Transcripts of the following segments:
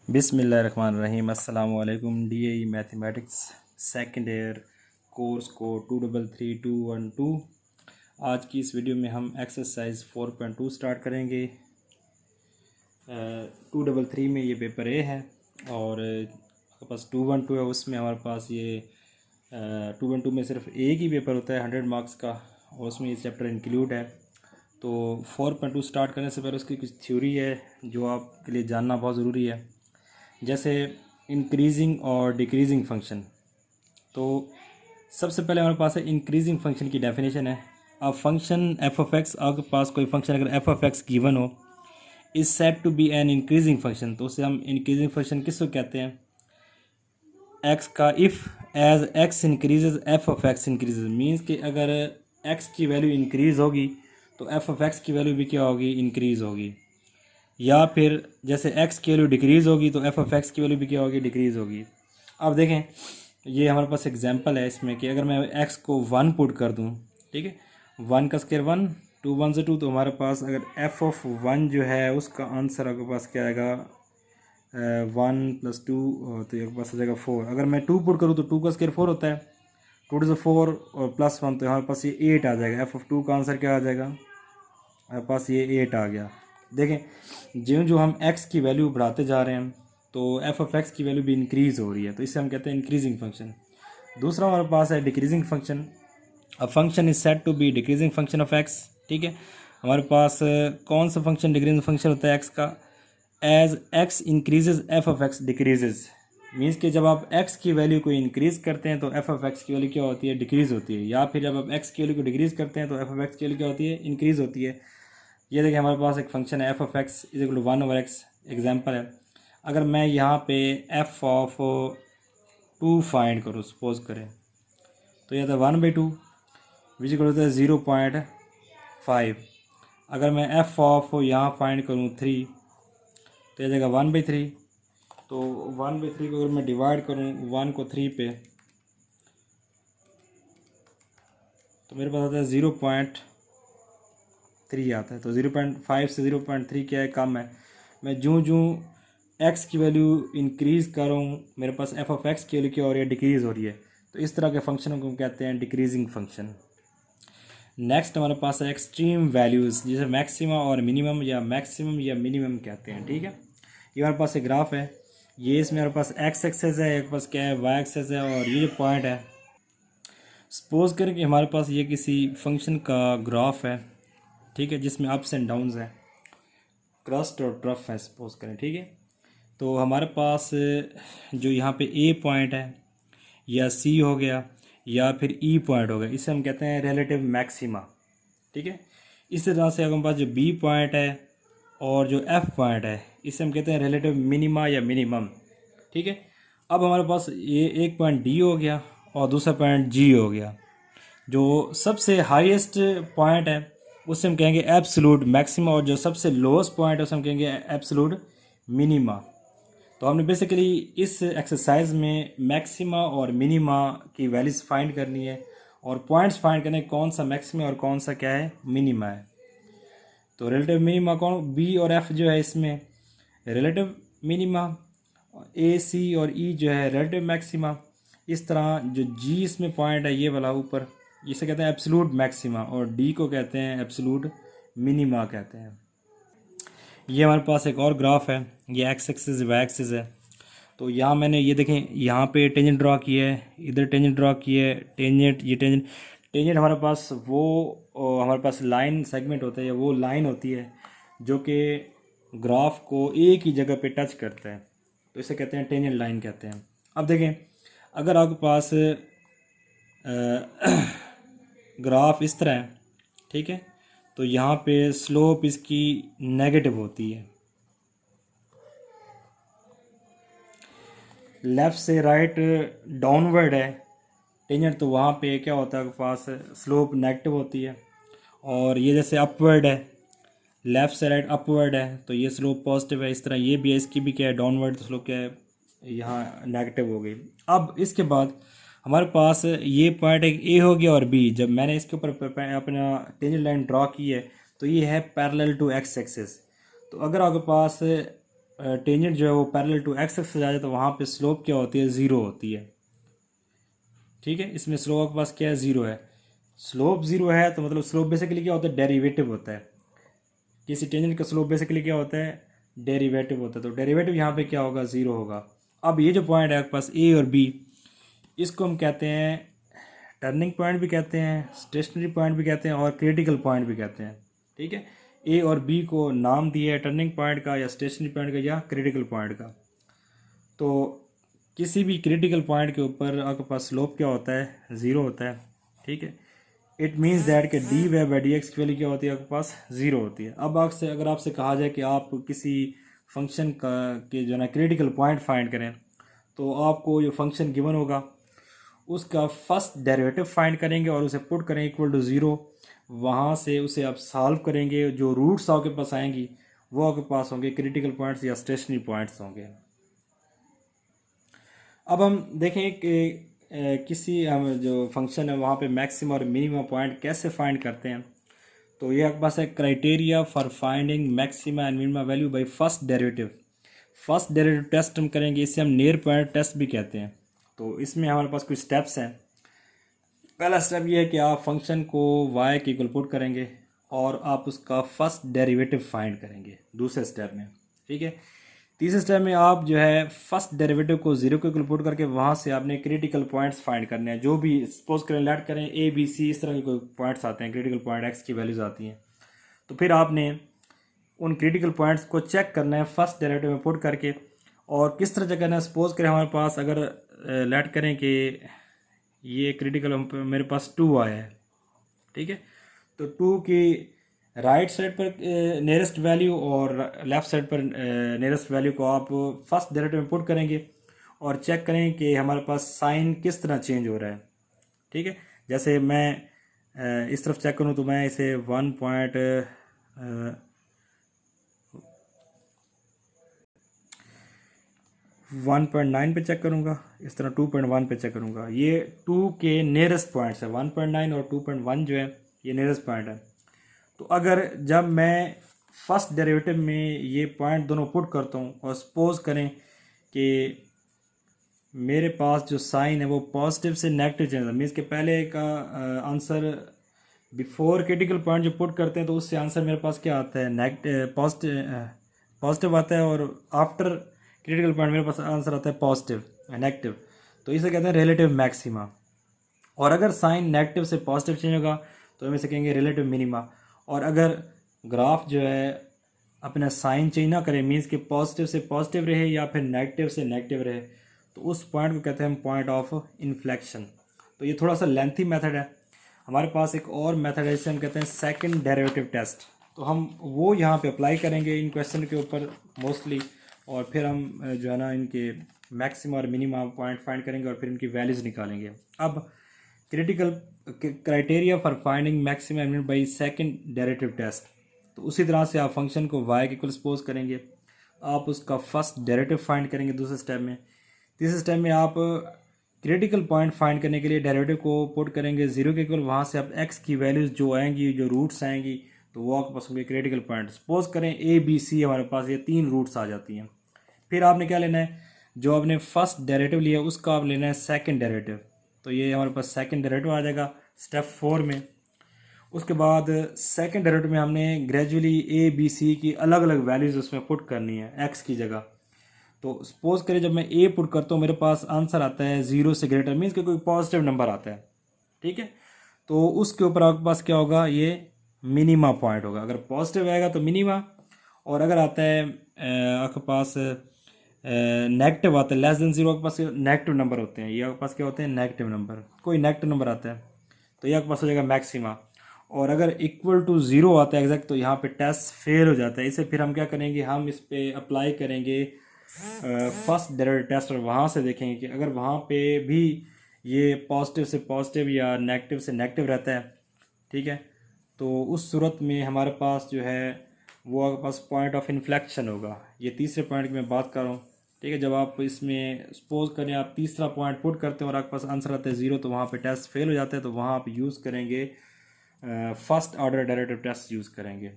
बिस्मिल्लाहिर्रहमानिर्रहीम। अस्सलाम वालेकुम। DAE mathematics second year course को 233212 आज की इस वीडियो में हम एक्सरसाइज 4.2 स्टार्ट करेंगे। 233 में ये पेपर ए है और हमारे पास 212 है, उसमें हमारे पास ये 212 में सिर्फ एक ही पेपर होता है 100 मार्क्स का और उसमें ये चैप्टर इंक्लूड है। तो 4.2 स्टार्ट करने से पहले उसकी कुछ थ्योरी है जो आपके लिए जानना बहुत ज़रूरी है, जैसे इंक्रीजिंग और डिक्रीजिंग फंक्शन। तो सबसे पहले हमारे पास है इंक्रीजिंग फंक्शन की डेफिनेशन है। अब फंक्शन एफ ऑफ एक्स, आपके पास कोई फंक्शन अगर एफ ऑफ एक्स गिवन हो is said to be an increasing function, तो उसे हम इंक्रीजिंग फंक्शन किसको कहते हैं? एक्स का if as X increases F of X increases, means कि अगर एक्स की वैल्यू इंक्रीज़ होगी तो एफ ऑफ एक्स की वैल्यू भी क्या होगी? इंक्रीज़ होगी। या फिर जैसे x की वैल्यू डिक्रीज़ होगी तो एफ ऑफ एक्स की वैल्यू भी क्या होगी? डिक्रीज़ होगी। अब देखें, ये हमारे पास एग्जांपल है इसमें कि अगर मैं x को 1 पुट कर दूं, ठीक है, 1 का स्क्वायर 1, 2 1 से 2, तो हमारे पास अगर f ऑफ 1 जो है उसका आंसर आपके पास क्या आएगा? 1 + 2, तो ये पास आ जाएगा 4। अगर मैं 2 पुट करूँ तो 2 का स्क्वायर 4 होता है, 2 से 4 और +1, तो हमारे पास ये 8 आ जाएगा। एफ ऑफ 2 का आंसर क्या आ जाएगा? हमारे पास ये 8 आ गया। देखें, ज्यों जो हम x की वैल्यू बढ़ाते जा रहे हैं तो एफ ऑफ एक्स की वैल्यू भी इंक्रीज़ हो रही है, तो इसे हम कहते हैं इंक्रीजिंग फंक्शन। दूसरा हमारे पास है decreasing function. A function is said to be decreasing function of X. ठीक है, हमारे पास कौन सा फंक्शन डिक्रीजिंग फंक्शन होता है एक्स का? As X increases F of X decreases, means कि जब आप x की वैल्यू को इंक्रीज़ करते हैं तो एफ ऑफ एक्स की वैल्यू क्या होती है? डिक्रीज़ होती है। या फिर जब आप x की वैल्यू को डिक्रीज़ करते हैं तो एफ ऑफ एक्स की वैल्यू क्या होती है? इंक्रीज़ होती है। ये देखिए, हमारे पास एक फंक्शन है F of X is equal to 1/x। Example है, अगर मैं यहाँ पे एफ ऑफ 2 फाइंड करूँ, सपोज करें, तो यह था 1/2 विच इक्वल होता है 0.5। अगर मैं एफ ऑफ यहाँ फाइंड करूँ 3, तो यह जाएगा 1/3। तो 1/3 को अगर मैं डिवाइड करूँ 1 को 3 पे, तो मेरे पास आता है 0.3 आता है। तो 0.5 से 0.3 क्या है? कम है। मैं जूँ x की वैल्यू इंक्रीज़ कर रहा हूँ, मेरे पास एफ ऑफ एक्स की वैल्यू क्या हो रही है? डिक्रीज़ हो रही है। तो इस तरह के फंक्शन को हम कहते हैं डिक्रीजिंग फंक्शन। नेक्स्ट हमारे पास है एक्सट्रीम वैल्यूज़, जिसे मैक्सिमा और मिनिमम या मैक्सिमम या मिनिमम कहते हैं। ठीक है, ये हमारे पास एक ग्राफ है, ये इसमें हमारे पास एक्स एक्सेस है, एक पास क्या है? वाई एक्सेस है, और ये जो पॉइंट है, सपोज करें कि हमारे पास ये किसी फंक्शन का ग्राफ है, ठीक है, जिसमें अप्स एंड डाउन्स है, क्रस्ट और ट्रफ है, सपोज करें। ठीक है, तो हमारे पास जो यहाँ पे ए पॉइंट है या सी हो गया या फिर ई पॉइंट हो गया, इसे हम कहते हैं रिलेटिव मैक्सिमा। ठीक है, इसी तरह से हमारे पास जो बी पॉइंट है और जो एफ पॉइंट है, इसे हम कहते हैं रिलेटिव मिनिमा या मिनिमम। ठीक है, अब हमारे पास ये एक पॉइंट डी हो गया और दूसरा पॉइंट जी हो गया। जो सबसे हाईएस्ट पॉइंट है उसे हम कहेंगे एब्सोल्यूट मैक्सिमा, और जो सबसे लोएस्ट पॉइंट है उसे हम कहेंगे एब्सोल्यूट मिनिमा। तो हमने बेसिकली इस एक्सरसाइज में मैक्सिमा और मिनिमा की वैल्यूज फाइंड करनी है और पॉइंट्स फाइंड करने कौन सा मैक्सिमा और कौन सा क्या है? मिनिमा है। तो रिलेटिव मिनिमा कौन? बी और एफ जो है इसमें रिलेटिव मिनिमा, ए सी और ई जो है रिलेटिव मैक्सिमा। इस तरह जो जी इसमें पॉइंट है ये वाला ऊपर, इसे कहते हैं एब्सोल्यूट मैक्सिमा, और डी को कहते हैं एब्सोल्यूट मिनिमा कहते हैं। ये हमारे पास एक और ग्राफ है, ये एक्स एक्सिस वाई एक्सिस है। तो यहाँ मैंने ये देखें, यहाँ पे टेंजेंट ड्रॉ किया है, इधर टेंजेंट ड्रॉ किया है, टेंजेंट, ये टेंजेंट। टेंजेंट हमारे पास वो हमारे पास लाइन सेगमेंट होता है, या वो लाइन होती है जो कि ग्राफ को एक ही जगह पे टच करता है, तो इसे कहते हैं टेंजेंट लाइन कहते हैं। अब देखें, अगर आपके पास ग्राफ इस तरह है, ठीक है, तो यहाँ पे स्लोप इसकी नेगेटिव होती है। लेफ़्ट से राइट डाउनवर्ड है टेंजेंट, तो वहाँ पे क्या होता है, पास स्लोप नेगेटिव होती है। और ये जैसे अपवर्ड है, लेफ़्ट से राइट अपवर्ड है, तो ये स्लोप पॉजिटिव है। इस तरह ये भी है, इसकी भी क्या है? डाउनवर्ड, तो स्लोप क्या है? यहाँ नेगेटिव हो गई। अब इसके बाद हमारे पास ये पॉइंट एक ए हो गया और बी। जब मैंने इसके ऊपर अपना टेंजेंट लाइन ड्रॉ की है तो ये है पैरेलल टू एक्स एक्सिस। तो अगर आपके पास टेंजेंट जो है वो पैरेलल टू एक्स एक्सिस आ जाए तो वहाँ पे स्लोप क्या होती है, ज़ीरो होती है। ठीक है, इसमें स्लोप के पास क्या है, ज़ीरो है। स्लोप ज़ीरो है तो मतलब स्लोप बेसिकली क्या होता है, डेरिवेटिव होता है। किसी टेंजेंट का स्लोप बेसिकली क्या होता है, डेरिवेटिव होता है। तो डेरिवेटिव यहाँ पे क्या होगा, ज़ीरो होगा। अब ये जो पॉइंट है आपके पास ए और बी, इसको हम कहते हैं टर्निंग पॉइंट भी कहते हैं, स्टेशनरी पॉइंट भी कहते हैं और क्रिटिकल पॉइंट भी कहते हैं। ठीक है, ए और बी को नाम दिया है टर्निंग पॉइंट का या स्टेशनरी पॉइंट का या क्रिटिकल पॉइंट का। तो किसी भी क्रिटिकल पॉइंट के ऊपर आपके पास स्लोप क्या होता है, ज़ीरो होता है। ठीक है, इट मीन्स दैट कि D Y by D X की वैल्यू क्या होती है, आपके पास ज़ीरो होती है। अब आपसे अगर आपसे कहा जाए कि आप किसी फंक्शन का के जो है ना क्रिटिकल पॉइंट फाइंड करें, तो आपको जो फंक्शन गिवन होगा उसका फर्स्ट डेरिवेटिव फाइंड करेंगे और उसे पुट करेंगे इक्वल टू ज़ीरो। वहाँ से उसे आप सॉल्व करेंगे, जो रूट्स आपके पास आएंगी वो आपके पास होंगे क्रिटिकल पॉइंट्स या स्टेशनरी पॉइंट्स होंगे। अब हम देखें कि किसी हम जो फंक्शन है वहाँ पे मैक्सिमम और मिनिमम पॉइंट कैसे फाइंड करते हैं। तो ये आपके पास है criteria for finding maxima and minima value by first derivative. First derivative test हम करेंगे, इसे हम नियर पॉइंट टेस्ट भी कहते हैं। तो इसमें हमारे पास कुछ स्टेप्स हैं। पहला स्टेप ये है कि आप फंक्शन को y के इक्वल पुट करेंगे और आप उसका फर्स्ट डेरिवेटिव फाइंड करेंगे दूसरे स्टेप में। ठीक है, तीसरे स्टेप में आप जो है फर्स्ट डेरिवेटिव को जीरो के इक्वल पुट करके वहाँ से आपने क्रिटिकल पॉइंट्स फाइंड करने हैं। जो भी सपोज करें लेट करें ए बी सी इस तरह के कोई पॉइंट्स आते हैं, क्रिटिकल पॉइंट एक्स की वैल्यूज आती हैं, तो फिर आपने उन क्रिटिकल पॉइंट्स को चेक करना है फर्स्ट डेरिवेटिव में पुट करके। और किस तरह से करना है, सपोज करें हमारे पास अगर लेट करें कि ये क्रिटिकल मेरे पास टू आया है। ठीक है, तो टू की राइट साइड पर नियरेस्ट वैल्यू और लेफ़्ट साइड पर नियरेस्ट वैल्यू को आप फर्स्ट डेरिवेटिव में पुट करेंगे और चेक करें कि हमारे पास साइन किस तरह चेंज हो रहा है। ठीक है, जैसे मैं इस तरफ चेक करूं तो मैं इसे 1.9 पे चेक करूंगा, इस तरह 2.1 पे चेक करूंगा। ये 2 के नियरेस्ट पॉइंट्स है, 1.9 और 2.1 जो है ये नियरेस्ट पॉइंट है। तो अगर जब मैं फर्स्ट डेरिवेटिव में ये पॉइंट दोनों पुट करता हूँ और सपोज करें कि मेरे पास जो साइन है वो पॉजिटिव से नेगेटिव चेंज है, मीन्स के पहले का आंसर बिफोर क्रिटिकल पॉइंट जो पुट करते हैं तो उससे आंसर मेरे पास क्या आता है, नेगेटिव पॉजिटिव आता है, और आफ्टर क्रिटिकल पॉइंट मेरे पास आंसर आता है पॉजिटिव नेगेटिव। तो इसे कहते हैं रिलेटिव मैक्सिमा। और अगर साइन नेगेटिव से पॉजिटिव चेंज होगा तो हम इसे कहेंगे रिलेटिव मिनिमा। और अगर ग्राफ जो है अपना साइन चेंज ना करे, मीन्स कि पॉजिटिव से पॉजिटिव रहे या फिर नेगेटिव से नेगेटिव रहे, तो उस पॉइंट को कहते हैं हम पॉइंट ऑफ इन्फ्लेक्शन। तो ये थोड़ा सा लेंथी मेथड है। हमारे पास एक और मेथड है जिसे हम कहते हैं सेकंड डेरिवेटिव टेस्ट। तो हम वो यहाँ पे अप्लाई करेंगे इन क्वेश्चन के ऊपर मोस्टली, और फिर हम जो है ना इनके मैक्सिमम और मिनिमम पॉइंट फाइंड करेंगे और फिर इनकी वैल्यूज़ निकालेंगे। अब critical criteria for finding maximum by second derivative test. तो उसी तरह से आप फंक्शन को y के इक्वल सपोज करेंगे, आप उसका फर्स्ट डेरिवेटिव फाइंड करेंगे दूसरे स्टेप में। तीसरे स्टेप में आप क्रिटिकल पॉइंट फाइंड करने के लिए डेरिवेटिव को पुट करेंगे जीरो के इक्वल, वहाँ से आप x की वैल्यूज़ जो आएंगी, जो रूट्स आएंगी, तो वो आपके पास होंगे क्रिटिकल पॉइंट। सपोज करें a b c हमारे पास ये 3 रूट्स आ जाती हैं। फिर आपने क्या लेना है, जो आपने फर्स्ट डेरिवेटिव लिया उसका आप लेना है सेकंड डेरिवेटिव। तो ये हमारे पास सेकंड डेरिवेटिव आ जाएगा स्टेप 4 में। उसके बाद सेकंड डेरिवेटिव में हमने ग्रेजुअली ए बी सी की अलग अलग वैल्यूज़ उसमें पुट करनी है x की जगह। तो सपोज करें जब मैं a पुट करता हूँ मेरे पास आंसर आता है 0 से ग्रेटर, मीन्स कि कोई पॉजिटिव नंबर आता है। ठीक है, तो उसके ऊपर आपके पास क्या होगा, ये मिनिमा पॉइंट होगा। अगर पॉजिटिव आएगा तो मिनिमा, और अगर आता है आपके पास नेगेटिव आता है लेस देन जीरो, आपके पास नेगेटिव नंबर होते हैं, ये आपके पास क्या होते हैं, नेगेटिव नंबर, कोई नेगेटिव नंबर आता है तो ये आपके पास हो जाएगा मैक्सिमा। और अगर इक्वल टू ज़ीरो आता है एग्जैक्ट, तो यहाँ पे टेस्ट फेल हो जाता है। इसे फिर हम क्या करेंगे, हम इस पे अप्लाई करेंगे फर्स्ट डेरिवेटिव टेस्ट, और वहाँ से देखेंगे कि अगर वहाँ पे भी ये पॉजिटिव से पॉजिटिव या नेगेटिव से नेगेटिव रहता है, ठीक है, तो उस सूरत में हमारे पास जो है वो आपके पास पॉइंट ऑफ इन्फ्लेक्शन होगा। ये तीसरे पॉइंट की मैं बात कर रहा हूँ। ठीक है, जब आप इसमें सपोज करें आप तीसरा पॉइंट पुट करते हैं और आपके पास आंसर आता है ज़ीरो, तो वहाँ पे टेस्ट फेल हो जाता है, तो वहाँ आप यूज़ करेंगे first order derivative test use करेंगे।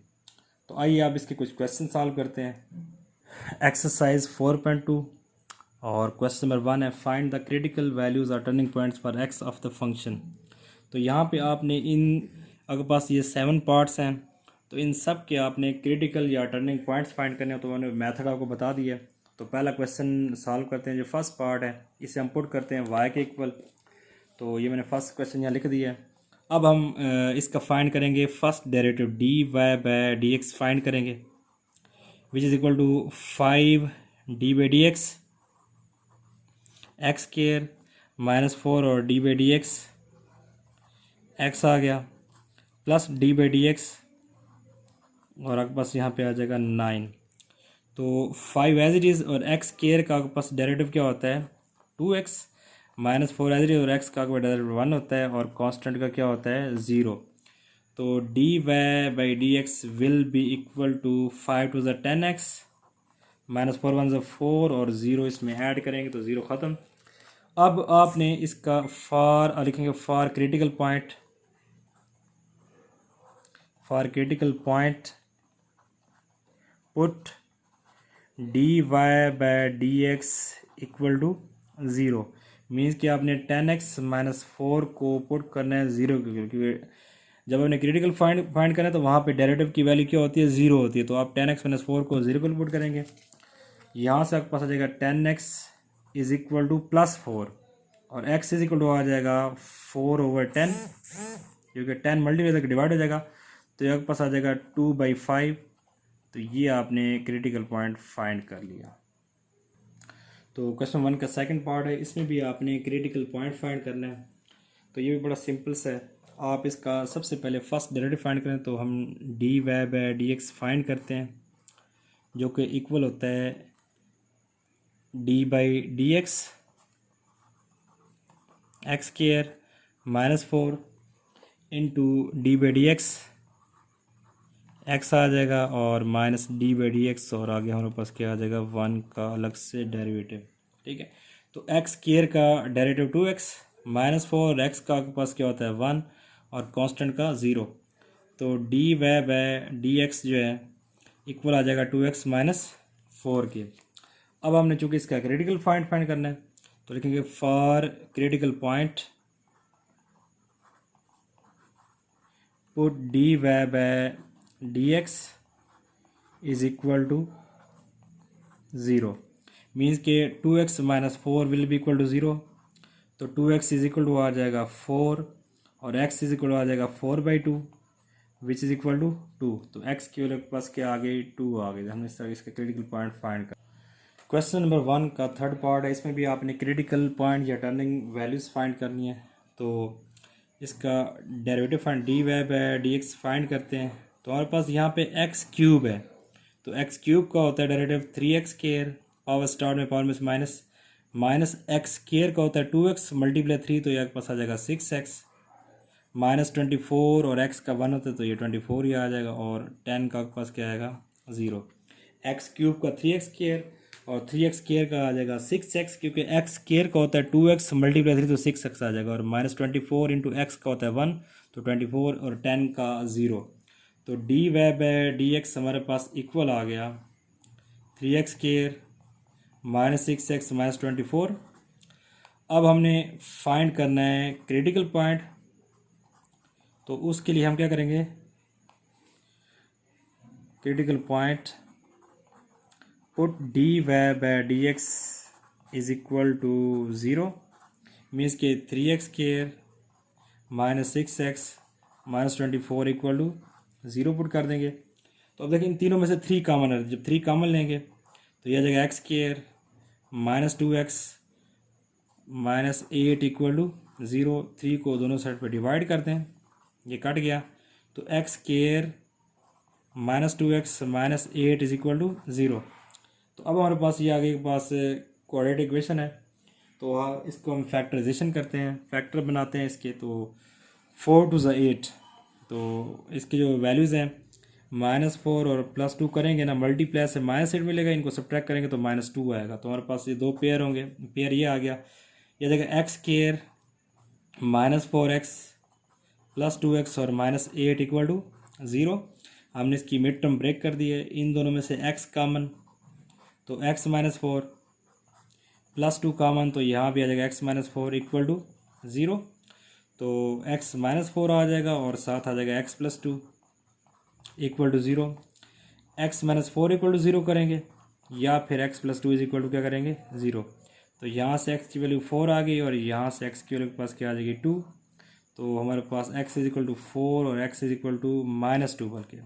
तो आइए आप इसके कुछ क्वेश्चन सॉल्व करते हैं। एक्सरसाइज 4.2 और क्वेश्चन नंबर 1 है फाइंड द क्रिटिकल वैल्यूज और turning points for x of the function. तो यहाँ पे आपने अगर पास ये 7 पार्ट्स हैं तो इन सब के आपने क्रिटिकल या टर्निंग पॉइंट्स फाइंड करने हैं। तो मैंने मेथड आपको बता दिया। तो पहला क्वेश्चन सॉल्व करते हैं। जो फर्स्ट पार्ट है इसे हम पुट करते हैं y के इक्वल। तो ये मैंने फर्स्ट क्वेश्चन यहाँ लिख दिया है। अब हम इसका फाइंड करेंगे first derivative dy by dx find करेंगे, which is equal to 5 d by D x x square -4 और d by D x x आ गया plus d by D x और आपके पास यहाँ पे आ जाएगा 9। तो 5 एज इट इज़ और एक्स स्क्वायर का आपके पास डेरिवेटिव क्या होता है 2x -4 एज इट इज़ और एक्स का डेरिवेटिव 1 होता है और कांस्टेंट का क्या होता है 0। तो dy by D X will be equal to 5 to the 10x -4 1 ज़ा 4 और 0 इसमें ऐड करेंगे तो 0 ख़त्म। अब आपने इसका फॉर लिखेंगे for critical point put dy by D X equal to 0 means कि आपने 10x -4 को पुट करना है 0 क्योंकि जब आपने क्रिटिकल फाइंड करना है तो वहाँ पे डेरिवेटिव की वैल्यू क्या होती है 0 होती है। तो आप 10x -4 को 0 को पुट करेंगे। यहाँ से आपके पास आ जाएगा 10x इज इक्वल टू +4 और x इज इक्वल टू आ जाएगा 4/10 क्योंकि 10 मल्टीप्लाई तक डिवाइड हो जाएगा। तो ये आपके पास आ जाएगा 2/5। तो ये आपने क्रिटिकल पॉइंट फाइंड कर लिया। तो क्वेश्चन 1 का सेकंड पार्ट है, इसमें भी आपने क्रिटिकल पॉइंट फाइंड करना है। तो ये भी बड़ा सिंपल सा है। आप इसका सबसे पहले फर्स्ट डेरिवेटिव फाइंड करें तो हम dy by D x find करते हैं जो कि इक्वल होता है d by D x x square -4 into d by D x x आ जाएगा और minus d by D x और आगे हमारे पास क्या आ जाएगा 1 का अलग से डेरिवेटिव। ठीक है, तो एक्स स्क्वायर का डेरिवेटिव 2x -4 एक्स का आपके पास क्या होता है 1 और कांस्टेंट का 0। तो dy बाय डी एक्स जो है इक्वल आ जाएगा 2x -4 के। अब हमने चूँकि इसका क्रिटिकल पॉइंट फाइंड करना है तो लिखेंगे for critical point put dy by D X is equal to 0 means के 2x -4 will be equal to 0। तो 2x इज इक्वल टू आ जाएगा 4 और x इज इक्वल टू आ जाएगा 4/2 विच इज इक्वल टू 2। तो x के पास क्या आ गई 2 आ गई। हमने इस तरह इसका क्रिटिकल पॉइंट फाइंड कर। क्वेश्चन नंबर 1 का थर्ड पार्ट है, इसमें भी आपने क्रिटिकल पॉइंट या टर्निंग वैल्यूज़ फाइंड करनी है। तो इसका derivative find dy by D x find करते हैं। तो हमारे पास यहाँ पे x³ है। तो x³ का होता है डेरिवेटिव 3x² पावर स्टार्ट में पावर में माइनस x² का होता है 2x मल्टीप्लाई 3 तो ये पास आ जाएगा 6x -24 और x का 1 होता है तो ये 24 ही आ जाएगा और 10 का पास क्या आएगा 0। x³ का 3x² और 3x² का आ जाएगा 6x क्योंकि x² का होता है 2x मल्टीप्लाई 3 तो 6x आ जाएगा और -24 इंटू एक्स का होता है 1 तो 24 और 10 का 0। तो dy बाय डी एक्स हमारे पास इक्वल आ गया 3x² -6x -24। अब हमने फाइंड करना है क्रिटिकल पॉइंट। तो उसके लिए हम क्या करेंगे critical point put dy by D X is equal to 0 means के 3x² -6x -24 equal to 0 put कर देंगे। तो अब देखिए इन तीनों में से 3 कॉमन है। जब 3 कॉमन लेंगे तो यह आ जाएगा x² -2x -8 इक्वल टू 0। 3 को दोनों साइड पर डिवाइड करते हैं, ये कट गया। तो x² -2x -8 is equal to 0। तो अब हमारे पास ये आगे के पास क्वाड्रेटिक इक्वेशन है। तो इसको हम फैक्टराइजेशन करते हैं, फैक्टर बनाते हैं इसके। तो 4 टू ज़ 8 तो इसके जो वैल्यूज़ हैं -4 और +2 करेंगे ना मल्टीप्लाई से -8 मिलेगा, इनको सब्ट्रैक्ट करेंगे तो -2 आएगा। तो हमारे पास ये 2 पेयर होंगे, पेयर ये आ गया। ये देखिए x² -4x +2x और -8 इक्वल टू 0। हमने इसकी मिड टर्म ब्रेक कर दी है। इन दोनों में से x कॉमन तो x minus four plus two common, तो यहाँ भी आ जाएगा x minus four equal to zero. तो x माइनस फोर आ जाएगा और साथ आ जाएगा x plus two equal to zero. x minus four equal to zero करेंगे या फिर x plus two is equal to क्या करेंगे, ज़ीरो। तो यहाँ से x की वैल्यू फोर आ गई और यहाँ से x की वैल्यू के पास क्या आ जाएगी, टू। तो हमारे पास x is equal to four और x is equal to minus two, बल्कि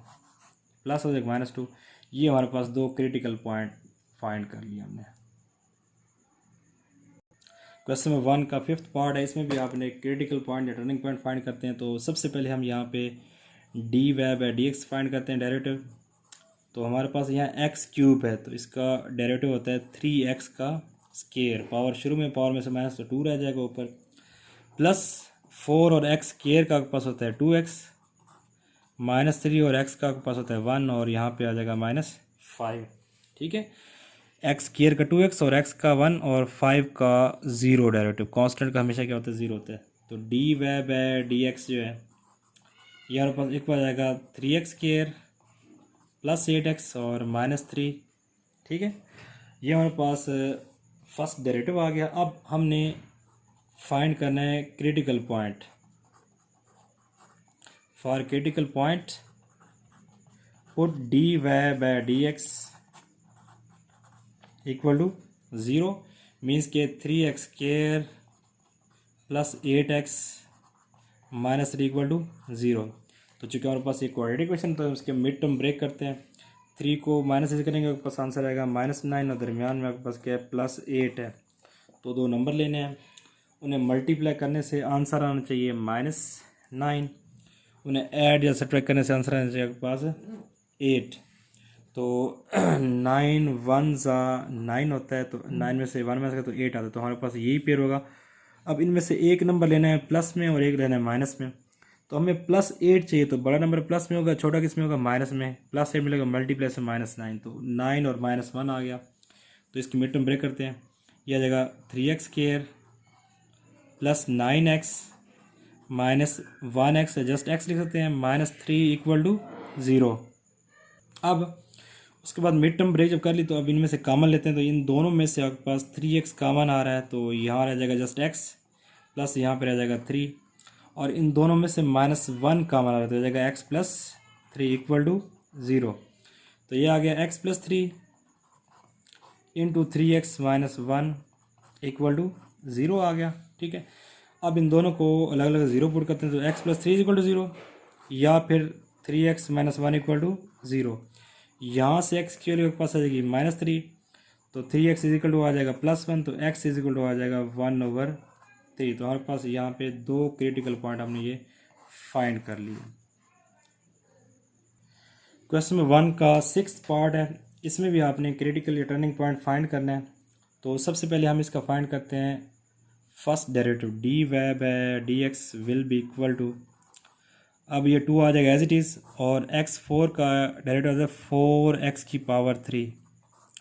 प्लस हो जाएगा माइनस टू। ये हमारे पास दो क्रिटिकल पॉइंट फाइंड कर लिया हमने। क्वेश्चन नंबर 1 का फिफ्थ पार्ट है, इसमें भी आपने क्रिटिकल पॉइंट या टर्निंग पॉइंट फाइंड करते हैं। तो सबसे पहले हम यहाँ पे D Y by D x find करते हैं डेरिवेटिव। तो हमारे पास यहाँ एक्स क्यूब है, तो इसका डेरिवेटिव होता है 3x का स्केयर, पावर शुरू में पावर में से माइनस तो 2 रह जाएगा ऊपर, प्लस 4 और x स्केयर का पास होता है 2x, माइनस 3 और x का पास होता है 1 और यहाँ पे आ जाएगा माइनस 5। ठीक है, x स्केयर का 2x और x का 1 और 5 का 0 डेरिवेटिव। कांस्टेंट का हमेशा क्या होता है, 0 होता है। तो D Y by D X जो है ये हमारे पास एक बार आ जाएगा 3x स्केयर प्लस 8x और माइनस 3। ठीक है, ये हमारे पास फर्स्ट डेरिवेटिव आ गया। अब हमने फाइंड करना है critical point. For critical point put D Y by D X equal to zero, means के 3x square plus 8x minus 3 equal to zero. तो चूँकि हमारे पास एक क्वाड्रेटिक इक्वेशन, तो उसके मिड टर्म ब्रेक करते हैं। 3 को माइनस से करेंगे, आपके पास आंसर आएगा -9 और दरमियान में आपके पास क्या है, +8 है। तो दो नंबर लेने हैं, उन्हें मल्टीप्लाई करने से आंसर आना चाहिए -9, उन्हें ऐड या सब्ट्रैक्ट करने से आंसर आना चाहिए आपके पास 8। तो 9 1 9 होता है, तो 9 में से 1 में से तो 8 आता है, तो हमारे पास यही पेयर होगा। अब इनमें से एक नंबर लेना है प्लस में और एक लेना है माइनस में। तो हमें +8 चाहिए, तो बड़ा नंबर प्लस में होगा, छोटा किस में होगा, माइनस में। +8 मिलेगा मल्टीप्लाई से -9, तो 9 और -1 आ गया। तो इसकी मिड टर्म ब्रेक करते हैं, यह आ जाएगा 3x square plus 9x minus 1x, just x लिख सकते हैं, -3 इक्वल टू 0। अब उसके बाद मिड टर्म ब्रेक जब कर ली, तो अब इनमें से कॉमन लेते हैं। तो इन दोनों में से आपके पास 3x कॉमन आ रहा है, तो यहाँ रह जाएगा जस्ट x प्लस यहाँ पे रह जाएगा 3, और इन दोनों में से -1 कॉमन आ रहा है, तो रह जाएगा x प्लस 3 इक्वल टू 0। तो ये आ गया x plus 3 into 3x minus 1 equal to 0 आ गया। ठीक है, अब इन दोनों को अलग अलग 0 पुट करते हैं, तो x प्लस 3 इक्वल टू 0 या फिर 3x माइनस 1 इक्वल टू 0। यहाँ से x की वैल्यू के पास आ जाएगी -3, तो 3x इज इक्वल टू आ जाएगा +1, तो x इज इक्वल टू आ जाएगा 1/3। तो हमारे पास यहाँ पे दो क्रिटिकल पॉइंट हमने ये फाइंड कर लिए। क्वेश्चन नंबर 1 का सिक्स्थ पार्ट है, इसमें भी आपने क्रिटिकल या टर्निंग पॉइंट फाइंड करना है। तो सबसे पहले हम इसका फाइंड करते हैं first derivative, D Y by D X will be equal to, अब ये 2 आ जाएगा एज इट इज़, और x4 का डेरिवेटिव है 4x की पावर 3।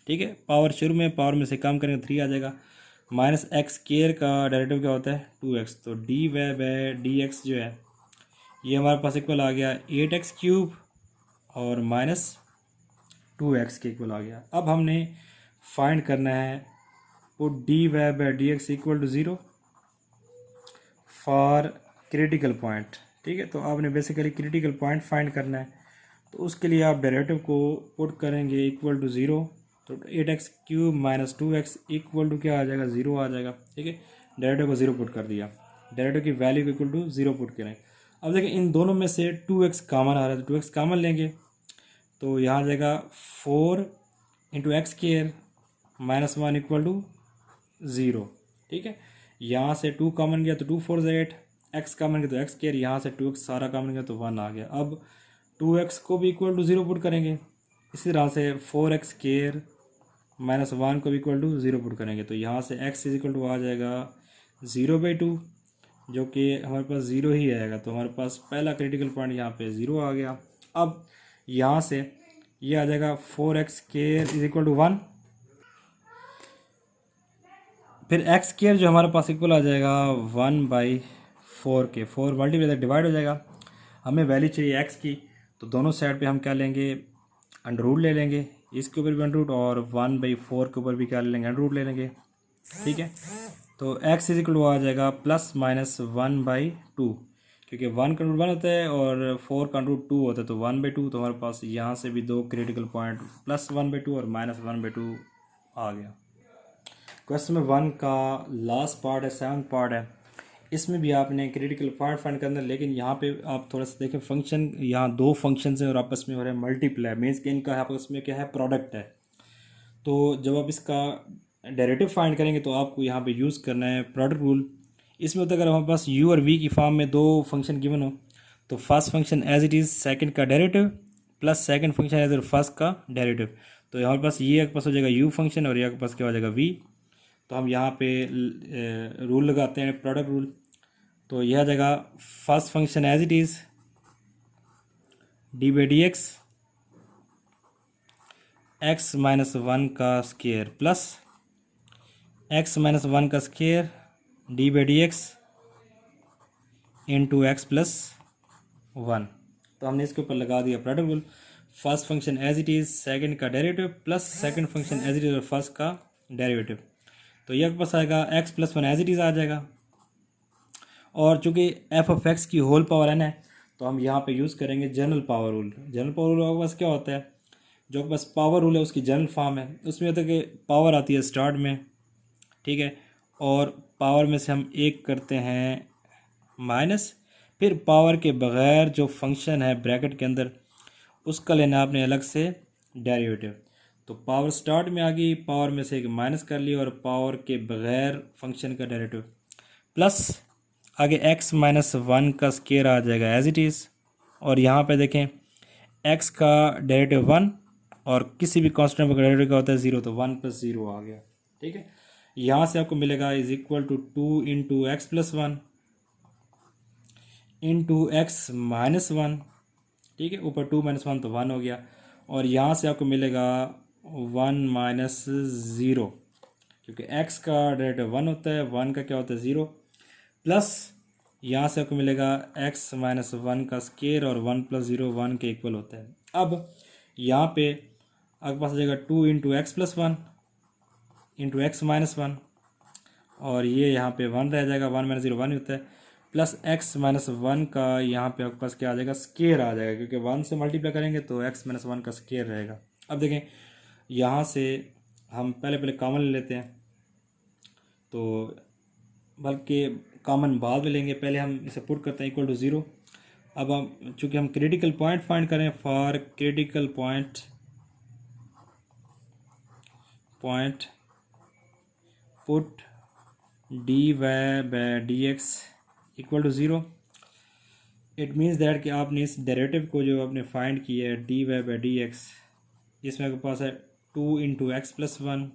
ठीक है, पावर शुरू में पावर में से कम करेंगे 3 आ जाएगा, माइनस x स्केयर का डेरिवेटिव क्या होता है 2x। तो D Y by D X जो है ये हमारे पास इक्वल आ गया 8x क्यूब और माइनस 2x के इक्वल आ गया। अब हमने फाइंड करना है put D Y by D X equal to 0 for critical point. ठीक है, तो आपने बेसिकली क्रिटिकल पॉइंट फाइंड करना है, तो उसके लिए आप डेरिवेटिव को पुट करेंगे इक्वल टू 0। तो 8x cube minus 2x equal to क्या आ जाएगा, 0 आ जाएगा। ठीक है, डेरिवेटिव को 0 पुट कर दिया, डेरिवेटिव की वैल्यू को इक्वल टू 0 पुट करें। अब देखिए इन दोनों में से 2x कॉमन आ रहा है, तो 2x कॉमन लेंगे, तो यहाँ आ जाएगा 4 into X square minus 1 equal to 0। ठीक है, यहाँ से 2 कॉमन गया तो 2 4 8, x कॉमन गया तो x स्केयर, यहाँ से 2x सारा कॉमन गया तो 1 आ गया। अब 2x को भी इक्वल टू 0 पुट करेंगे, इसी तरह से 4x स्केयर माइनस 1 को भी इक्वल टू 0 पुट करेंगे, तो यहाँ से x इज इक्वल टू आ जाएगा 0/2, जो कि हमारे पास 0 ही आएगा। तो हमारे पास पहला क्रिटिकल पॉइंट यहाँ पे 0 आ गया। अब यहाँ से ये आ जाएगा 4x square is equal to 1, फिर x स्केयर जो हमारे पास इक्वल आ जाएगा 1/4 के, 4 मल्टीप्लाई डिवाइड हो जाएगा। हमें वैल्यू चाहिए x की, तो दोनों साइड पे हम क्या लेंगे, अंडर रूट ले लेंगे, इसके ऊपर भी अंडर रूट और 1/4 के ऊपर भी क्या ले लेंगे, अंडर रूट ले लेंगे। ठीक है, तो x इज इक्वल टू आ जाएगा +-1/2, क्योंकि 1 का रूट 1 होता है और 4 का रूट 2 होता है, तो 1/2। तो हमारे पास यहाँ से भी दो क्रिटिकल पॉइंट +1/2 और -1/2 आ गया। क्वेश्चन नंबर 1 का लास्ट पार्ट है, 7th पार्ट है। इसमें भी आपने क्रिटिकल पॉइंट फाइंड करना है, लेकिन यहाँ पे आप थोड़ा सा देखें, फंक्शन यहाँ दो फंक्शन हैं और आपस में हो रहे हैं मल्टीप्लाई, मीन्स कि इनका आपस में क्या है, प्रोडक्ट है। तो जब आप इसका डेरिवेटिव फाइंड करेंगे तो आपको यहाँ पे यूज़ करना है प्रोडक्ट रूल। इसमें होता है अगर हमारे पास u और v की फॉर्म में दो फंक्शन गिवन हो तो first function as it is second का derivative plus second function as it first का डेरिवेटिव। तो हमारे पास ये आपके पास हो जाएगा u फंक्शन और ये आपके पास क्या हो जाएगा v। तो हम यहाँ पे रूल लगाते हैं, प्रोडक्ट रूल। तो यह आ जाएगा first function as it is d/dx x-1 का स्क्वायर प्लस x-1 का स्क्वायर d/dx इंटू x + 1। तो हमने इसके ऊपर लगा दिया product rule. First function as it is second का derivative plus second function as it is first का डेरिवेटिव। तो यह पास आएगा x + 1 एज इट इज़ आ जाएगा। और चूँकि f(x) की होल पावर n है तो हम यहाँ पे यूज़ करेंगे general power rule. General power rule आपके पास क्या होता है, जो आपके पास पावर रूल है उसकी जनरल फॉर्म है। उसमें होता है कि पावर आती है स्टार्ट में, ठीक है, और पावर में से हम एक करते हैं माइनस, फिर पावर के बग़ैर जो फंक्शन है ब्रैकेट के अंदर उसका लेना आपने अलग से डेरिवेटिव। तो पावर स्टार्ट में आ गई, पावर में से एक माइनस कर ली और पावर के बग़ैर फंक्शन का डेरिवेटिव प्लस आगे x-1 का स्क्वायर आ जाएगा एज इट इज़। और यहाँ पे देखें x का डेरिवेटिव 1 और किसी भी कांस्टेंट का डेरिवेटिव का होता है 0, तो 1 + 0 आ गया। ठीक है, यहाँ से आपको मिलेगा is equal to 2 × x + 1 into x-1। ठीक है, ऊपर 2 - 1 तो 1 हो गया। और यहाँ से आपको मिलेगा 1 - 0, क्योंकि x का डेरिवेटिव 1 होता है, 1 का क्या होता है 0, प्लस यहाँ से आपको मिलेगा x-1 का स्क्वायर और 1 + 0 1 के इक्वल होता है। अब यहाँ पे आपके पास आ जाएगा 2 × x + 1 इंटू x-1 और ये यहाँ पे 1 रह जाएगा, 1 - 0 1 होता है, प्लस x-1 का यहाँ पे आपके पास क्या आ जाएगा, स्क्वायर आ जाएगा, क्योंकि 1 से मल्टीप्लाई करेंगे तो x-1 का स्क्वायर रहेगा। अब देखें यहाँ से हम पहले कॉमन ले लेते हैं, तो बल्कि कॉमन बाद में लेंगे, पहले हम इसे पुट करते हैं इक्वल टू 0। अब हम चूँकि हम क्रिटिकल पॉइंट फाइंड करें, for critical point put dy/dx equal to 0। It means that कि आपने इस डेरिवेटिव को जो आपने फाइंड किया है dy/dx, इसमें आपके पास है 2 × x + 1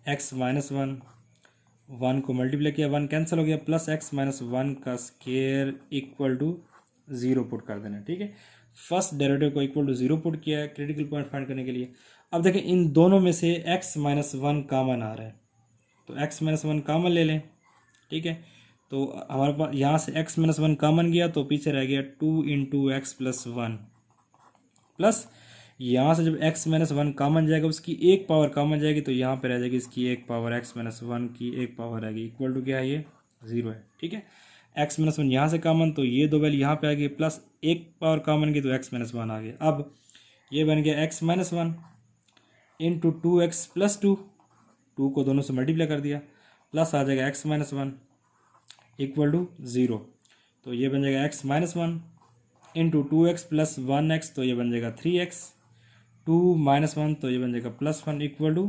x-1 1 को मल्टीप्लाई किया, 1 कैंसिल हो गया, प्लस x-1 का स्क्वायर इक्वल टू 0 पुट कर देना। ठीक है, फर्स्ट डेरिवेटिव को इक्वल टू 0 पुट किया है क्रिटिकल पॉइंट फाइंड करने के लिए। अब देखें इन दोनों में से x-1 कॉमन आ रहा है, तो x-1 कॉमन ले लें। ठीक है, तो हमारे पास यहाँ से x-1 कॉमन गया तो पीछे रह गया 2 × x + 1 प्लस यहाँ से जब x-1 कॉमन जाएगा उसकी एक पावर कॉमन जाएगी, तो यहाँ पे रह जाएगी इसकी एक पावर, x-1 की एक पावर रहेगी, इक्वल टू क्या है, ये 0 है। ठीक है, x-1 यहाँ से कॉमन तो ये दो वैल्यू यहाँ पे आ गई, प्लस एक पावर कॉमन की तो x-1 आ गया। अब ये बन गया x-1 इंटू 2x + 2, 2 को दोनों से मल्टीप्लाई कर दिया, प्लस आ जाएगा x-1 इक्वल टू 0। तो ये बन जाएगा x-1 इंटू 2x + 1x, तो ये बन जाएगा 3x, 2 - 1 तो ये बन जाएगा +1 इक्वल टू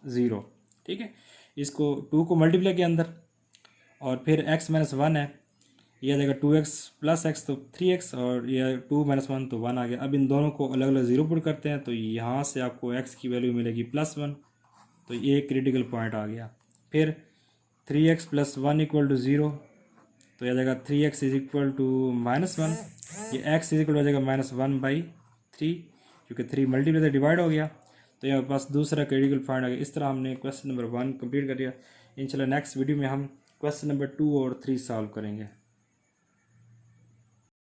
0। ठीक है, इसको 2 को मल्टीप्लाई किया अंदर और फिर x-1 है, ये आ जाएगा 2x + x तो 3x और ये 2 - 1 तो 1 आ गया। अब इन दोनों को अलग अलग 0 पुट करते हैं, तो यहाँ से आपको x की वैल्यू मिलेगी +1, तो ये क्रिटिकल पॉइंट आ गया। फिर 3x + 1 इक्वल टू 0, तो यह जाएगा 3x इक्वल टू -1, ये x इक्वल हो जाएगा -1/3, क्योंकि 3 मल्टीप्लाई से डिवाइड हो गया, तो यहाँ पास दूसरा क्रिटिकल पॉइंट आ गया। इस तरह हमने क्वेश्चन नंबर 1 कंप्लीट कर दिया। इंशाल्लाह नेक्स्ट वीडियो में हम क्वेश्चन नंबर 2 और 3 सॉल्व करेंगे।